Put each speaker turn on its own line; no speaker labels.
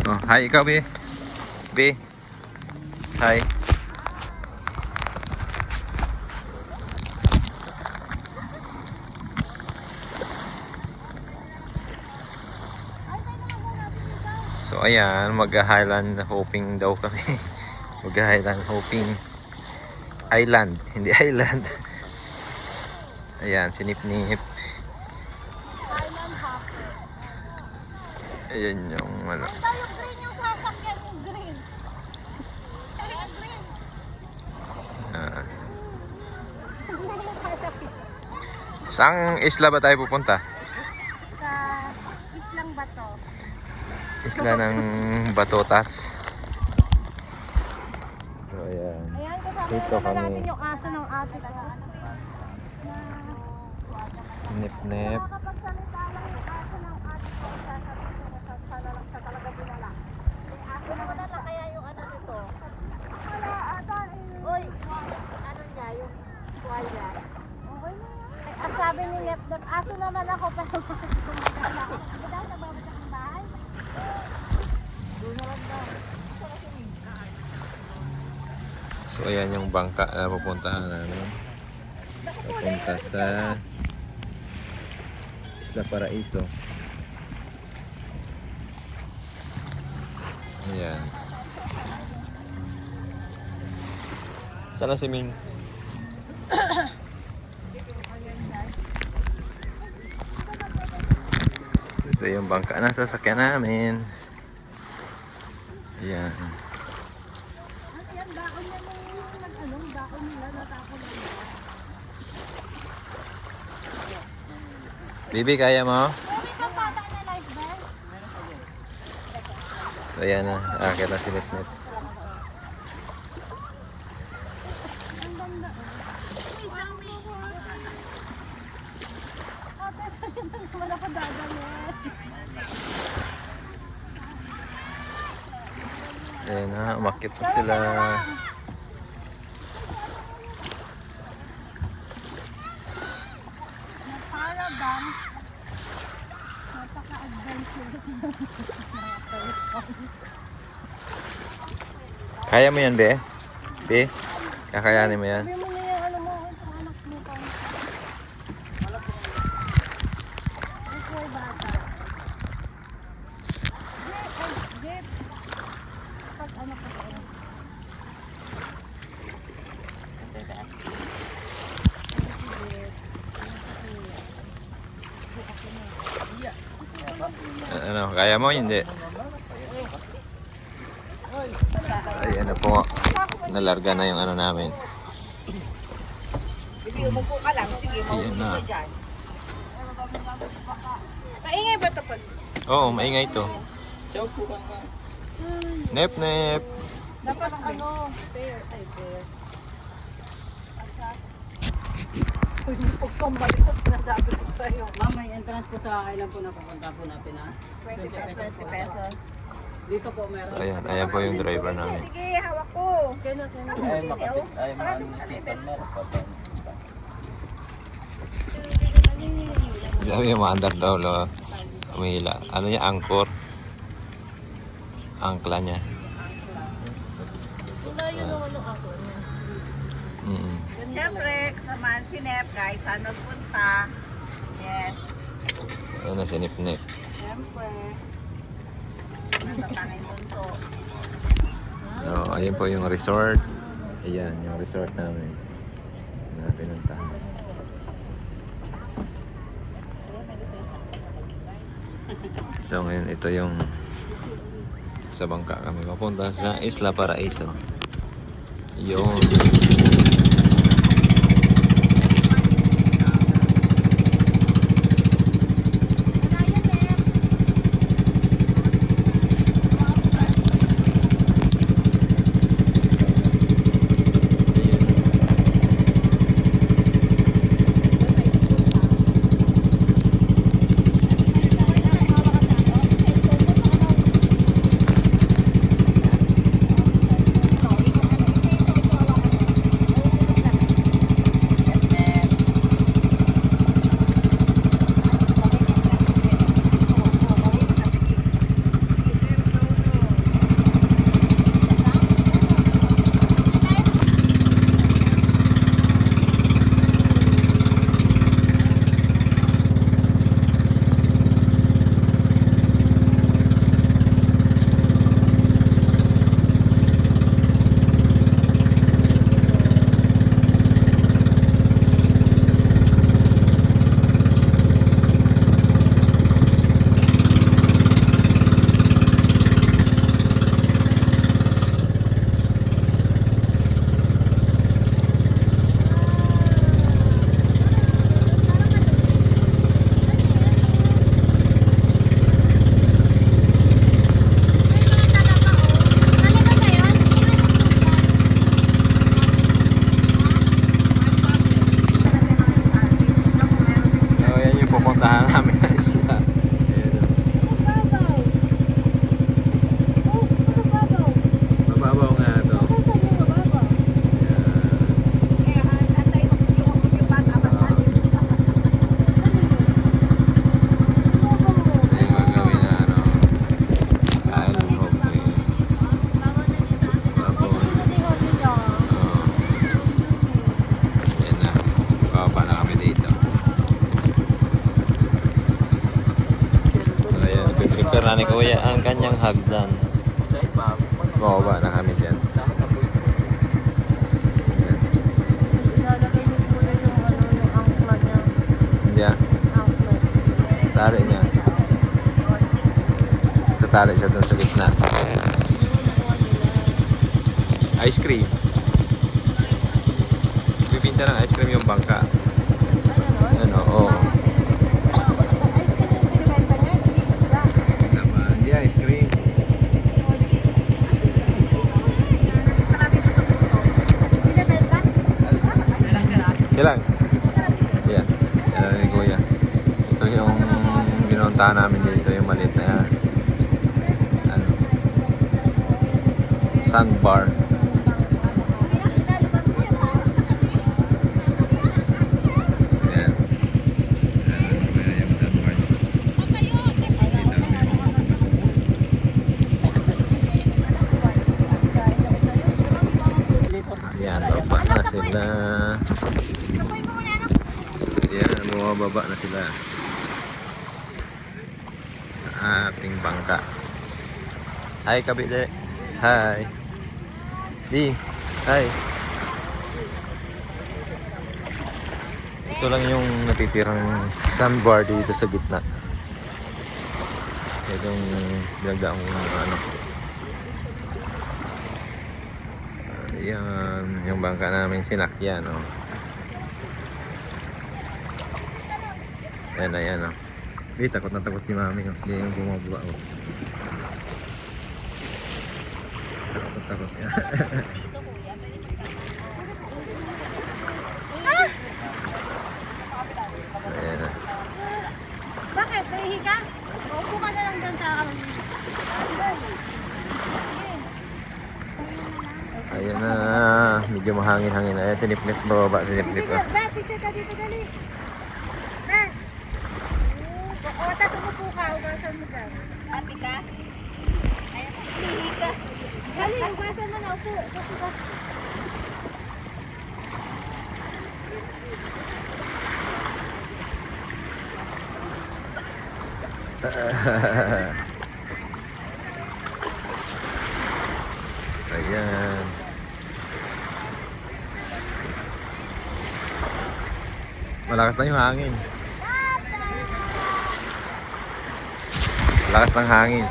Oh, hi ikaw, B. B. Hi. So ayan, mag-highland hopping daw kami. Mag-highland hopping island, hindi island. Ayan, sinip-nip.
Island hopper.
Ayan yung ano.
Ang tayo green yung sasakyan yung green. Ay, green.
Ah,
Green yung sasakyan.
saang isla ba tayo pupunta?
Sa Islang Bato.
Isla ng Batotas. So ayan.
Ayan, kasama
Dito
naman
kami.
natin yung aso ng ate ko.
Nip-nip.
Nakakapagsalita lang yung aso ng ate ko. Sasabihin ko na sana lang siya talaga dinala. May aso naman na kaya yung ano nito. Wala ata eh. Uy, ano niya, yung tuwalya. Okay na yan. Ang sabi ni Nep, aso naman ako pero bakit gumagana ako? Hindi daw nagbabalik ng bahay. Doon na lang daw.
So ayan yung bangka na pupuntahan namin. Papunta sa Isla Paraiso. Ayan. Sana si Min? Ito yung bangka na sasakyan namin. Ayan.
Yan, baon niya nung nag-anong, baon nila, natapon nila.
Bibi, kaya mo?
Pwede bang bata na life bell?
So ayan na, akit na si Nip-Nip.
Ang ganda. Uy, mami. Ate, sa'yo na naman ako dadalhin.
Ayan na, umakit na sila.
Para bang napaka-adventurous ng mga person.
Kaya mo yan, Be? Be? Kakayanin mo yan?
Sabi mo na yung ano mo, itong anak mo pa. Ikaw bata. Jet. Pag ano pa ko.
Ano, kaya mo? Hindi. Ayan na po. Nalarga na yung ano namin.
Bibi, umupo ka lang. Sige,
Ayan
maupo
na.
ka dyan. Maingay ba ito pag...
Oo, maingay to. Nep-nep.
Dapat ano, fair. Ay, fair.
Huwag kang balik ko sinasabi ko sa'yo.
Ma'am, may entrance po sa kailan po na pupunta po natin ha?
20 pesos.
Dito po meron.
So ayan, ayan po yung driver namin.
Sige, hawak ko.
Kaya
Sarado mo na yung pesos.
Sabi yung maandar daw, lo. Umihila. Ano niya, angkor. Angkla niya.
wala yun ang ano ako.
Siyempre, kasamahan si Nep kahit saan magpunta. Yes.
Ayan na si Nip-Nip.
Siyempre. Natatangin bunso.
So, ayan po yung resort. Ayan, yung resort namin. Na pinuntahan. So ngayon ito yung sa bangka kami mapunta sa Isla Paraiso. Yun. na ni Kuya ang kanyang hagdan. Bababa na kami dyan. Ayan.
Ilalagay niyo po na yung ano, yung angkla niya.
Diyan.
Angkla.
Tali niya. Tatali siya dun sa gitna. Ice cream. Bibinta ng ice cream yung bangka. Ano, oo. Hindi ice cream. Kailan? Yan. Yan ni Kuya. Ito yung binuntahan namin dito, yung maliit na yan. Ano? Sandbar. Yan. Yan yung sandbar. Yan, baba na sila. Yan, bumababa na sila sa ating bangka. Hi, Kabide. Hi. Di. Hi. Ito lang yung natitirang sandbar dito sa gitna. Itong binagdaang ano. Yan, yung bangka namin sinakyan, oh. Ayan, ayan, oh. Takot na takot si Mami, oh. Hindi yung bumababa, oh. Takot na takot yan. Ayan, oh.
Bakit? Nahihi ka? Upo ka na lang dyan sa
Ayan na, medyo mahangin-hangin. Ayan, sinip-nip, bababa, sinip-nip, oh.
Dad, picture ka dito, dali. Dad. O, tas umupo ka. Ugasan mo dyan. Ati ka? Ayan, hihi ka. Dali, ugasan mo na. Upo. Upo ka.
Ayan. Malakas na yung hangin. Malakas ng hangin.